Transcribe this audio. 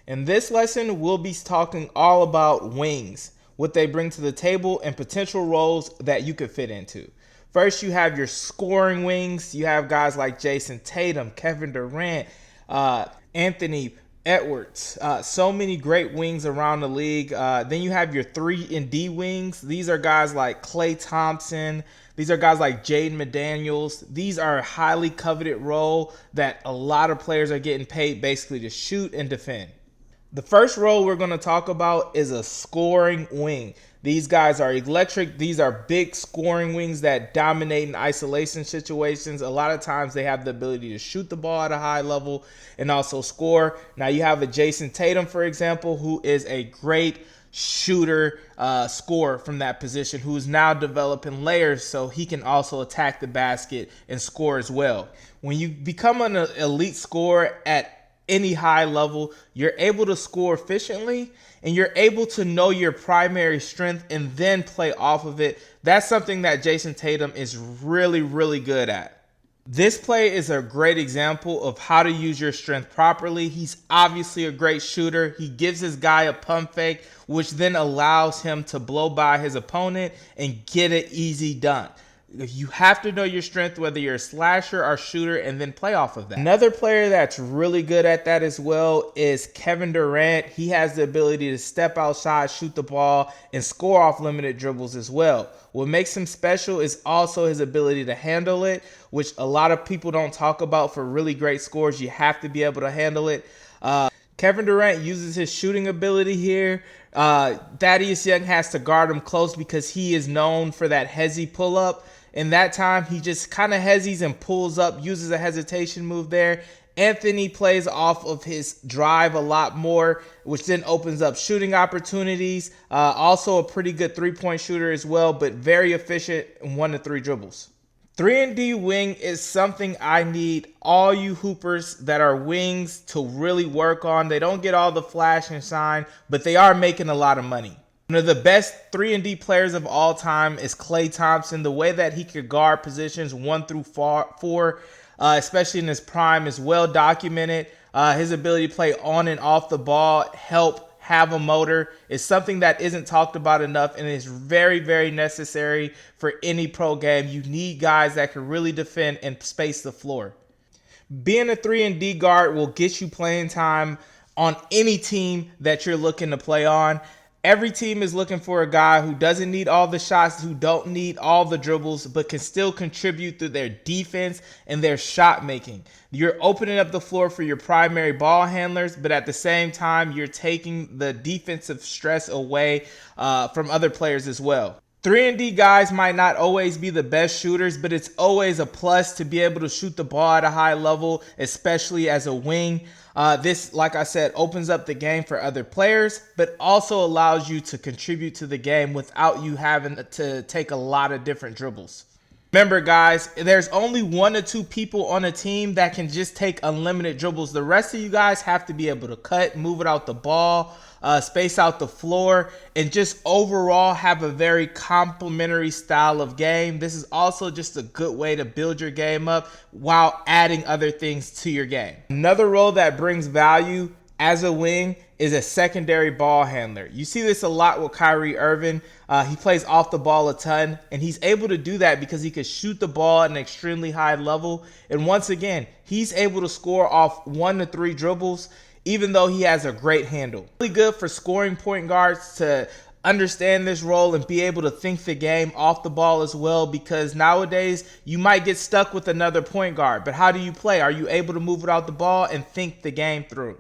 In this lesson, we'll be talking all about wings, what they bring to the table, and potential roles that you could fit into. First, you have your scoring wings. You have guys like Jason Tatum, Kevin Durant, Anthony Edwards. So many great wings around the league. Then you have your 3-and-D wings. These are guys like Klay Thompson. These are guys like Jaden McDaniels. These are a highly coveted role that a lot of players are getting paid basically to shoot and defend. The first role we're going to talk about is a scoring wing. These guys are electric. These are big scoring wings that dominate in isolation situations. A lot of times they have the ability to shoot the ball at a high level and also score. Now you have a Jason Tatum, for example, who is a great shooter, scorer from that position, who is now developing layers so he can also attack the basket and score as well. When you become an elite scorer at any high level, you're able to score efficiently and you're able to know your primary strength and then play off of it. That's something that Jason Tatum is really, really good at. This play is a great example of how to use your strength properly. He's obviously a great shooter. He gives his guy a pump fake, which then allows him to blow by his opponent and get an easy dunk. You have to know your strength, whether you're a slasher or shooter, and then play off of that. Another player that's really good at that as well is Kevin Durant. He has the ability to step outside, shoot the ball, and score off limited dribbles as well. What makes him special is also his ability to handle it, which a lot of people don't talk about. For really great scores, you have to be able to handle it. Kevin Durant uses his shooting ability here. Thaddeus Young has to guard him close because he is known for that hezzy pull-up. In that time, he just kind of hezzies and pulls up, uses a hesitation move there. Anthony plays off of his drive a lot more, which then opens up shooting opportunities. Also a pretty good three-point shooter as well, but very efficient in 1 to 3 dribbles. 3-and-D wing is something I need all you hoopers that are wings to really work on. They don't get all the flash and shine, but they are making a lot of money. One of the best 3-and-D players of all time is Klay Thompson. The way that he could guard positions 1 through 4, especially in his prime, is well documented. His ability to play on and off the ball, help have a motor, is something that isn't talked about enough and is very, very necessary for any pro game. You need guys that can really defend and space the floor. Being a 3-and-D guard will get you playing time on any team that you're looking to play on. Every team is looking for a guy who doesn't need all the shots, who don't need all the dribbles, but can still contribute through their defense and their shot making. You're opening up the floor for your primary ball handlers, but at the same time, you're taking the defensive stress away from other players as well. 3-and-D guys might not always be the best shooters, but it's always a plus to be able to shoot the ball at a high level, especially as a wing. This, like I said, opens up the game for other players, but also allows you to contribute to the game without you having to take a lot of different dribbles. Remember, guys, there's only 1 or 2 people on a team that can just take unlimited dribbles. The rest of you guys have to be able to cut, move it out the ball, space out the floor, and just overall have a very complementary style of game. This is also just a good way to build your game up while adding other things to your game. Another role that brings value as a wing is a secondary ball handler. You see this a lot with Kyrie Irving. He plays off the ball a ton, and he's able to do that because he can shoot the ball at an extremely high level. And once again, he's able to score off 1 to 3 dribbles, even though he has a great handle. Really good for scoring point guards to understand this role and be able to think the game off the ball as well, because nowadays you might get stuck with another point guard. But how do you play? Are you able to move it out the ball and think the game through?